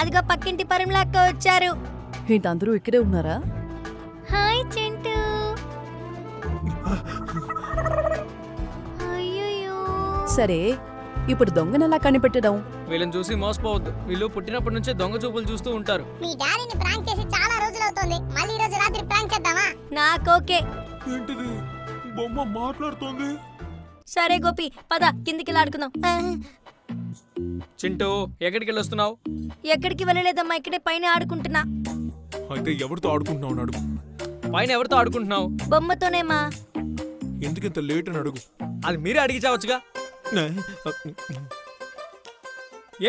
అదిగో పక్కింటి పరిమళక్క వచ్చారు. ఏంటి అందరూ ఇక్కడే ఉన్నారా? హాయ్ చింటూ. అయ్యయ్యో. సరే, ఇప్పుడు దొంగను ఎలా కనిపెట్టడం? వీళ్ళని చూసి మోసపోవద్దు. వీళ్ళు పుట్టినప్పటి నుంచే దొంగ చూపులు చూస్తూ ఉంటారు. మీ డాడీని ప్రాంక్ చేసి చాలా రోజులవుతోంది. మళ్ళీ ఈ రోజు రాత్రి ప్రాంక్ చేద్దామా? నాకోకే. ఏంటిది బొమ్మ మాట్లాడుతోంది? సరే గోపి, పద కిందికి ఆడుకుందాం. చింటూ, ఎక్కడికి వెళ్ళొస్తున్నావు? ఎక్కడికి వెళ్ళలేదమ్మా, ఇక్కడే పైన ఆడుకుంటున్నా. అయితే ఎవరితో ఆడుకుంటున్నావు అని అడుగు. పైన ఎవరితో ఆడుకుంటున్నావు? బొమ్మతోనేమా. ఎందుకింత లేట్ అని అడుగు. అది మీరే అడిగి చావచ్చుగా.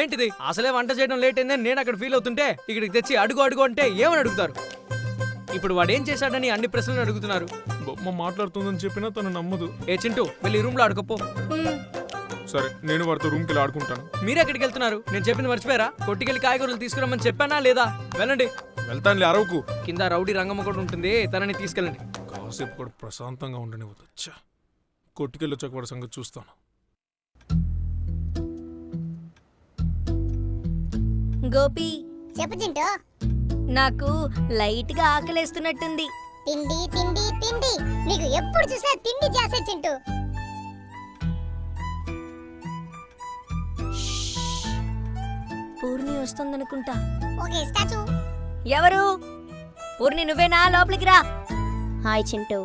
ఏంటిది, అసలే వంట చేయడం లేట్ అయిందని నేను అక్కడ ఫీల్ అవుతుంటే ఇక్కడికి తెచ్చి అడుగు అడుగు అంటే ఏమని అడుగుతారు? ఇప్పుడు వాడు ఏం చేశాడని అన్ని ప్రశ్నలు అడుగుతున్నారు. బొమ్మ మాట్లాడుతుందని చెప్పినా తను నమ్మదు. ఏ చింటూ, వెళ్ళి రూమ్ లో ఆడుకోపో. సరే, నేను వాడితో రూమ్కి వెళ్ళి ఆడుకుంటాను. మీరే ఎక్కడికి వెళ్తున్నారు? నేను చెప్పింది మర్చిపోయారా? కొట్టుకెళ్ళి కాయగూరలు తీసుకురమ్మని చెప్పానా లేదా? వెళ్ళండి. వెళ్తానులే, అరవకు. కింద రౌడీ రంగమ్మ కూడా ఉంటుంది, తనని తీసుకెళ్ళండి. కాసేపు కూడా ప్రశాంతంగా ఉండనివ్వదు. కొట్టుకెళ్ళి వచ్చాక వాడి సంగతి చూస్తాను. గోపి, చెప్పు చింటూ. నాకు లైట్ గా ఆకలేస్తున్నట్టుంది. తిండి తిండి తిండి, నీకు ఎప్పుడు చూసినా తిండి చేసే చింటూ. పూర్ణి వస్తుందనుకుంటా. Okay statue. ఎవరు? పూర్ణి నువ్వేనా? లోపలికి రా. హాయ్ చింటూ.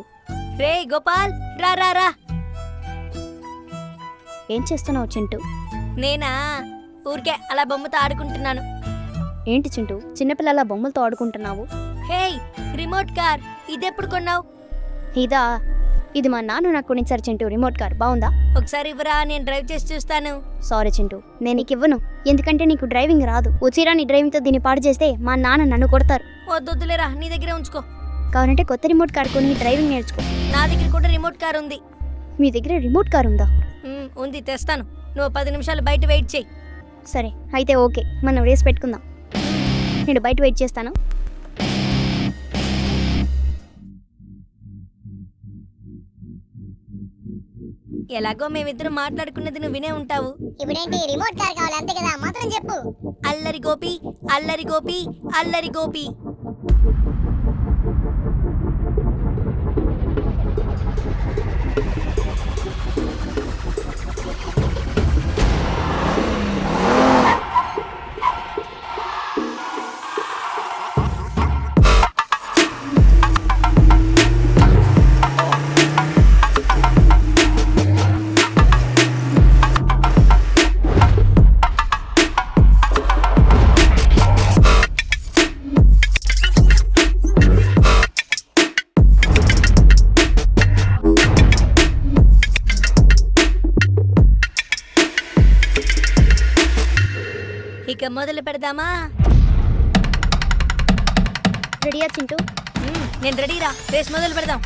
రే గోపాల్, రా రా రా. ఏం చేస్తున్నావు చింటూ? నేనా, ఊరికే అలా బొమ్మతో ఆడుకుంటున్నాను. ఏంటి చింటూ చిన్నపిల్లల బొమ్మలతో ఆడుకుంటున్నావు? హేయ్, రిమోట్ కార్ ఇదెప్పుడు కొన్నావు? ఇదా? ఇది మా నాన్న నాకు కొనిచ్చారు చింటూ. రిమోట్ కార్ బాగుందా? ఒకసారి ఇవ్వరా, నేను డ్రైవ్ చేసి చూస్తాను. సారీ చింటూ, నేను నీకు ఇవ్వను. ఎందుకంటే నీకు డ్రైవింగ్ రాదు. వచ్చిరా నీ డ్రైవింగ్తో దీన్ని పాడు చేస్తే మా నాన్న నన్ను కొడతారు. వద్దులేరా, నీ దగ్గరే ఉంచుకో. కావాలంటే కొత్త రిమోట్ కార్ కొని డ్రైవింగ్ నేర్చుకో. నా దగ్గర కూడా రిమోట్ కార్ ఉంది. మీ దగ్గర రిమోట్ కార్ ఉందా? ఉంది, తెస్తాను. నువ్వు 10 నిమిషాలు బయట వెయిట్ చేయి. సరే అయితే ఓకే, మనం రేస్ పెట్టుకుందాం. నేను బయట వెయిట్ చేస్తాను. ఎలాగో మేమిద్దరం మాట్లాడుకున్నది నువ్వు వినే ఉంటావు. ఇప్పుడేంటి రిమోట్ కార్ కావాలి అంతే కదా? మాత్రం చెప్పు. అల్లరి గోపి, అల్లరి గోపి, అల్లరి గోపి. ఇక మొదలు పెడదామా? రెడీయా చింటూ? నేను రెడీరా, రేస్ మొదలు పెడదాం.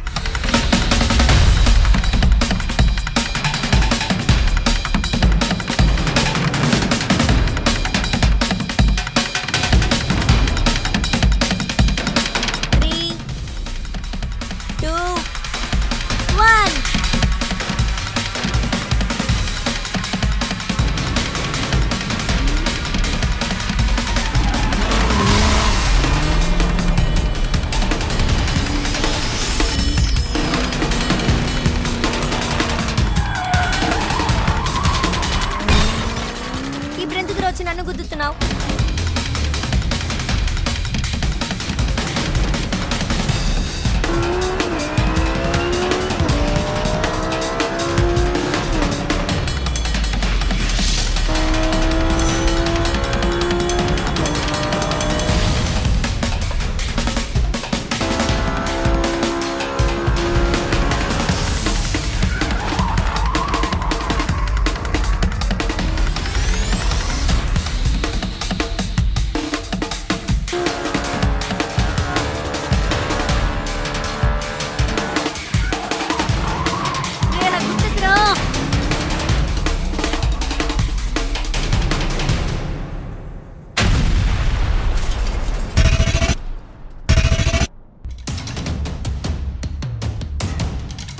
వచ్చి నన్ను గుద్దుతున్నావు.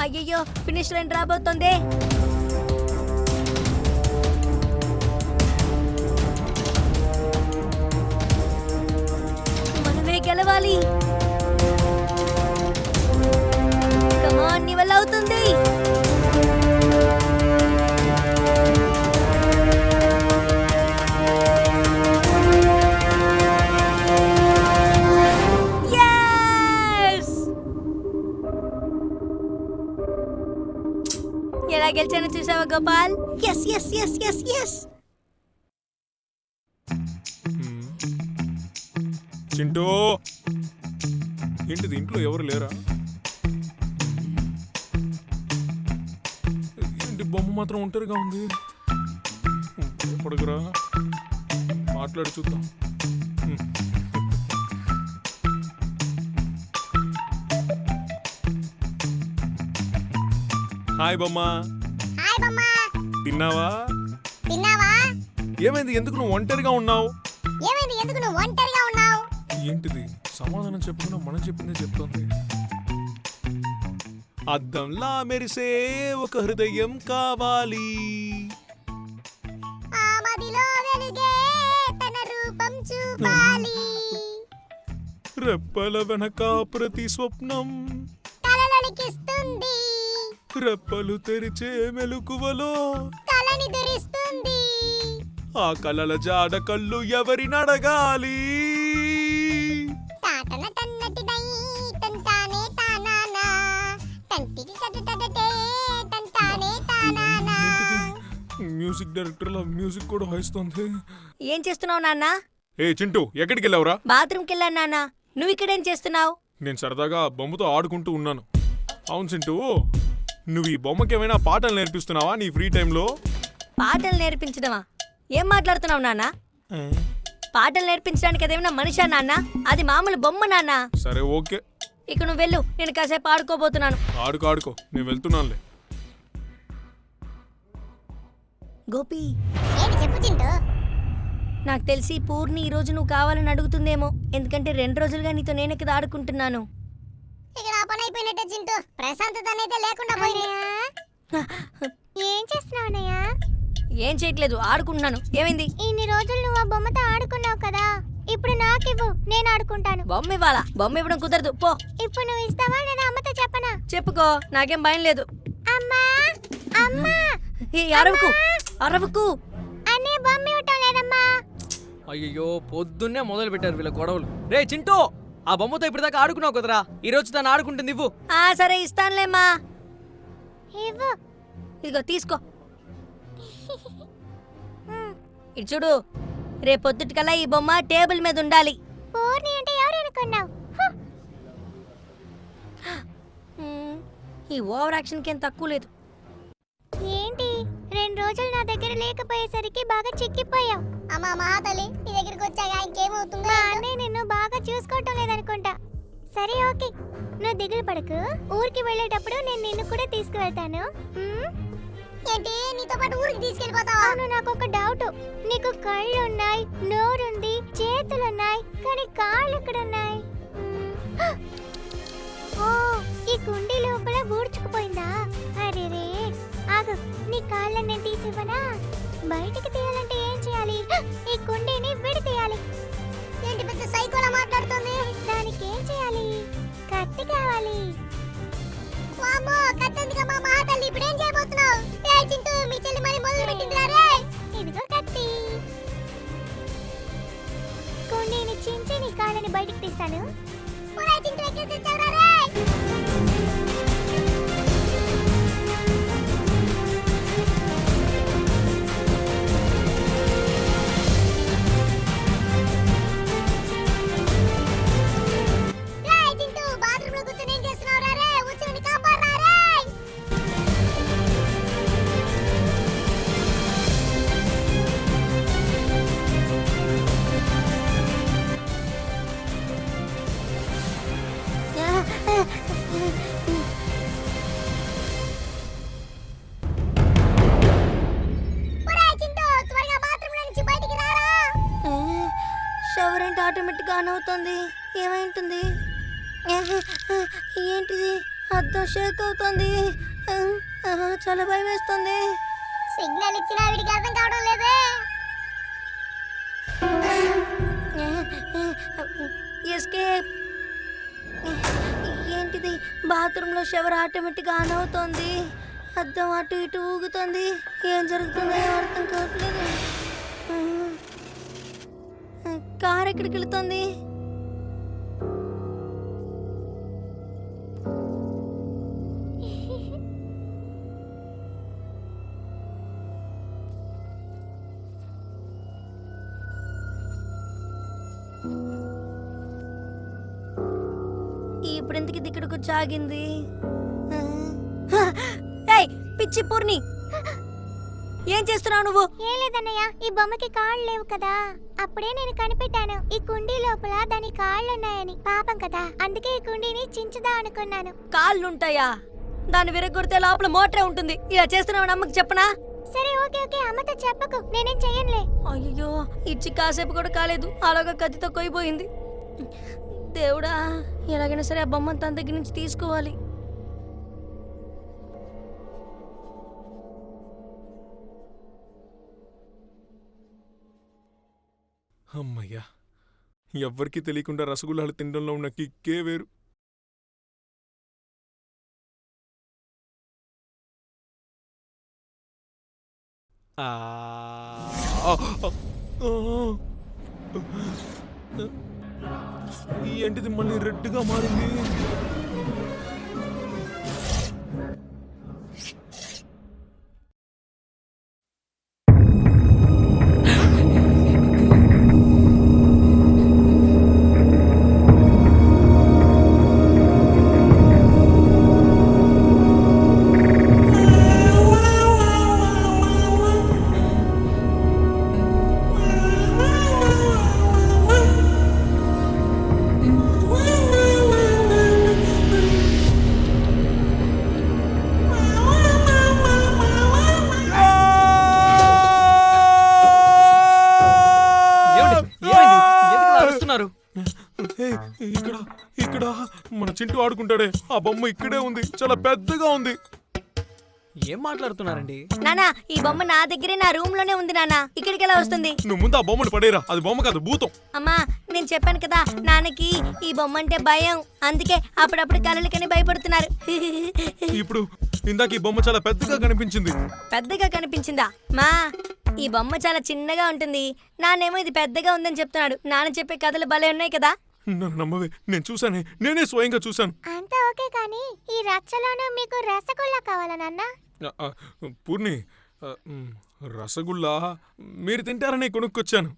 అయ్యయ్యో, ఫినిష్ లైన్ రాబోతోంది. వెళ్ళాలి. కమాన్, నీ వల్ల అవుతుంది. Yes! ఎలా గెలిచానో చూసావా Gopal? Yes yes yes yes yes. Chintu ఏంటిది, ఇంట్లో ఎవరు లేరా? ఏంటి బొమ్మ మాత్రం ఒంటరిగా ఉంది? ఎప్పటికురా మాట్లాడి చూద్దాం. హాయ్ బొమ్మ. హాయ్ బొమ్మ. తిన్నావా? తిన్నావా? ఏమైంది, ఎందుకు నువ్వు ఒంటరిగా ఉన్నావు? ఏమైంది, ఎందుకు నువ్వు ఒంటరిగా ఉన్నావు? ఏంటిది, సమాధానం చెప్పకుండా మనం చెప్పిందే చెప్తోంది. అద్దంలా మెరిసే ఒక హృదయం కావాలి, ఆ మదిలో వెలుగే తన రూపం చూపాలి, రెప్పల వెనక ప్రతి స్వప్నం కలలొలికిస్తుంది, రెప్పలు తెరిచే మెలకువలో కలని దురిస్తుంది, ఆ కలల జాడ కళ్ళు ఎవరినడగాలి? తాటన తన్నటిదై తంతానే తానానా, తంటిటి తటటటే తంతానే తానానా. మ్యూజిక్ డైరెక్టర్ లా మ్యూజిక్ కూడా వాయిస్తోంది. ఏం చేస్తున్నావు నాన్న? ఏ చింటూ, ఎక్కడికి వెళ్ళావురా? బాత్రూమ్కి వెళ్ళాను నాన్న. నువ్వు ఇక్కడేం చేస్తున్నావు? నేను సరదాగా బొమ్మతో ఆడుకుంటూ ఉన్నాను. అవును చింటూ, నువ్వు ఈ బొమ్మకి ఏమైనా పాటలు నేర్పిస్తున్నావా నీ ఫ్రీ టైంలో? పాటలు నేర్పించడమా? ఏం మాట్లాడుతున్నావు నాన్న? పాటలు నేర్పించడానికి అదేమైనా మనిషా నాన్న? అది మామూలు బొమ్మ నాన్న. సరే ఓకే, ఇక నువ్వు వెళ్ళు, నేను కాసేపు ఆడుకోబోతున్నాను. ఆడుకో, నేను వెళ్తున్నానులే. గోపి, ఏంటి చెప్పు చింటూ? నాకు తెలిసి పూర్ణి ఈ రోజు నువ్వు కావాలని అడుగుతుందేమో. ఎందుకంటే 2 రోజులుగా నీతో నేను ఇక్కడ ఆడుకుంటున్నాను. ఇక్కడ ఆ పని అయిపోయినట్టే చింటూ. ప్రశాంతత అనేది లేకుండా పోయింది. ఏం చేస్తున్నావు అన్నయ్య? ఏం చేయట్లేదు, ఆడుకుంటున్నాను. ఏమైంది? ఇన్ని రోజులు నువ్వు ఆ బొమ్మతో ఆడుకున్నావు కదా, ఇప్పుడు నాకివ్వు, నేను ఆడుకుంటాను. బొమ్మ ఇవ్వాలా? బొమ్మ ఇవ్వడం కుదరదు, పో. ఇప్పుడు నువ్వు ఇస్తావా, నేను అమ్మతో చెప్పనా? చెప్పుకో, నాకేం భయం లేదు. అమ్మా అమ్మా, ఏ అరవకు, అరవకు. అన్నయ్య బొమ్మ ఇవ్వటం లేదమ్మా. అయ్యో, పొద్దున్నే మొదలు పెట్టారు వీళ్ళ గొడవలు. రే చింటూ, ఆ బొమ్మతో ఇప్పటిదాకా ఆడుకున్నావు కదరా, ఈ రోజు తను ఆడుకుంటుంది ఇవ్వు. ఆ సరే, ఇస్తానులేమ్మా. ఇవ్వు. ఇదిగో తీసుకో. ఇటు చూడు, రేపొద్దుటికల్లా ఈ బొమ్మ టేబుల్ మీద ఉండాలి. పూర్ణి అంటే ఎవరు అనుకున్నావు? ఈ ఓవర్ యాక్షన్కి ఏం తక్కువ లేదు. ఏంటి 2 రోజులు నా దగ్గర లేకపోయేసరికి బాగా చిక్కిపోయావు. అమ్మా మహాతల్లి, నీ దగ్గరికి వచ్చాక ఇంకేమవుతుందో. మా అన్నయ్య నిన్ను బాగా చూసుకోవటం లేదనుకుంటా. సరే ఓకే, నువ్వు దిగులు పడకు. ఊరికి వెళ్ళేటప్పుడు నేను నిన్ను కూడా తీసుకువెళ్తాను. ఏంటి, నీతో పాటు ఊరికి తీసుకెళ్ళిపోతావా? అవును, నాకు ఒక డౌట్. నీకు కళ్ళు ఉన్నాయి, నోరుంది, చేతులున్నాయి, కానీ కాళ్ళు ఎక్కడున్నాయి? ఓ, ఈ కుండీ లోపల ఊడ్చుకుపోయిందా? అరే రే, ఆగు, నీ కాళ్ళని నేను తీసివ్వనా? బయటికి తీయాలంటే ఏం చేయాలి? ఈ కుండీని విడితీయాలి. ఏంటి పెద్ద సైకోలా మాట్లాడుతుంది? దానికి ఏం చేయాలి? కత్తి కావాలి. వామ్మో, కత్తి ఎందుకమ్మా మహాతల్లి, ఇప్పుడు ఏం చేయబోతున్నావు? ఏ చింటూ, మీ చెల్లి మరి మొదలు పెట్టిందిరా రే. ఇదిగో కత్తి. కుండీని చించి నీ కాళ్ళని బయటికి తీస్తాను. ఒరే చింటూ, ఎక్కడ తెచ్చావురా రే? షవర్ ఏంటి ఆటోమేటిక్గా ఆన్ అవుతుంది? ఏమైంటుంది? ఏంటిది? అద్దం షేక్ అవుతుంది. చాలా భయం వేస్తుంది. సిగ్నల్ ఇచ్చినా వీడికి అర్థం కావడం లేదే. ఎస్కేప్. బాత్రూమ్ లో షవర్ ఆటోమేటిక్ గా ఆన్ అవుతోంది. అద్దం అటు ఇటు ఊగుతోంది. ఏం జరుగుతుందో ఏం అర్థం కావట్లేదు. కార్ ఎక్కడికి వెళుతోంది? ఇప్పుడు ఎందుకు ఇక్కడికి వచ్చి ఆగింది? ఏయ్ పిచ్చి పూర్ణి, ఏం చేస్తున్నావు నువ్వు? ఏం లేదన్నయ్య, ఈ బొమ్మకి కాళ్ళు లేవు కదా, అప్పుడే నేను కనిపెట్టాను ఈ కుండీ లోపల దాని కాళ్ళు ఉన్నాయని. పాపం కదా, అందుకే ఈ కుండీని చించుదా అనుకున్నాను. కాళ్ళుంటాయా? దాన్ని విరగొడితే లోపల మోటరే ఉంటుంది. ఇలా చేస్తున్నావు అమ్మకి చెప్పనా? సరే ఓకే ఓకే, అమ్మతో చెప్పకు, నేనేం చెయ్యనులే. అయ్యో, ఇచ్చి కాసేపు కూడా కాలేదు, అలాగా కత్తితో కొయ్యిపోయింది. దేవుడా, ఎలాగైనా సరే ఆ బొమ్మను తన దగ్గర నుంచి తీసుకోవాలి. అమ్మయ్యా, ఎవ్వరికీ తెలియకుండా రసగుల్లాలు తినడంలో ఉన్న కిక్కే వేరు. ఏంటిది మళ్ళీ రెడ్గా మారింది? ఇక్కడ ఇక్కడ మన చింటూ ఆడుకుంటాడే ఆ బొమ్మ ఇక్కడే ఉంది, చాలా పెద్దగా ఉంది. ఏం మాట్లాడుతున్నారండి? నానా, ఈ బొమ్మ నా దగ్గరే నా రూమ్ లోనే ఉంది నానా, ఇక్కడికి ఎలా వస్తుంది? నువ్వు ముందు ఆ బొమ్మను పడేరా, అది బొమ్మ కాదు భూతం. అమ్మా, నేను చెప్పాను కదా నాన్నకి ఈ బొమ్మ అంటే భయం, అందుకే అప్పుడప్పుడు కలలకని భయపడుతున్నారు. ఇప్పుడు ఇందాక ఈ బొమ్మ చాలా పెద్దగా కనిపించింది. పెద్దగా కనిపించిందా? మా ఈ బొమ్మ చాలా చిన్నగా ఉంటుంది, నాన్నేమో ఇది పెద్దగా ఉందని చెప్తున్నాడు. నాన్న చెప్పే కథలు భలే ఉన్నాయి కదా. నన్ను నమ్మవే, నేను చూసానే, నేనే స్వయంగా చూశాను. అంతా ఓకే, కానీ ఈ రచ్చలోనూ మీకు రసగుల్లా కావాలా నాన్న? పూర్ణి, రసగుల్లా మీరు తింటారని కొనుక్కొచ్చాను.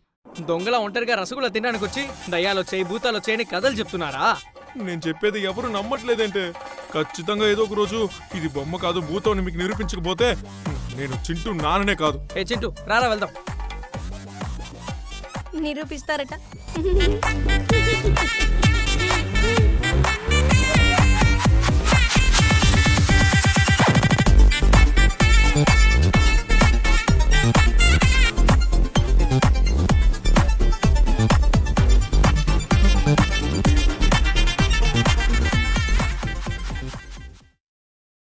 దొంగల ఒంటరిగా రసగుల్లా తినడానికి వచ్చి దయ్యాలు వచ్చాయి, భూతాలు వచ్చాయని కథలు చెప్తున్నారా? నేను చెప్పేది ఎవరు నమ్మట్లేదంటే ఖచ్చితంగా ఏదో ఒక రోజు ఇది బొమ్మ కాదు భూతం అని మీకు నిరూపించకపోతే నేను చింటూ నాన్ననే కాదు. ఏ చింటూ, రారా వెళ్దాం. నిరూపిస్తారట.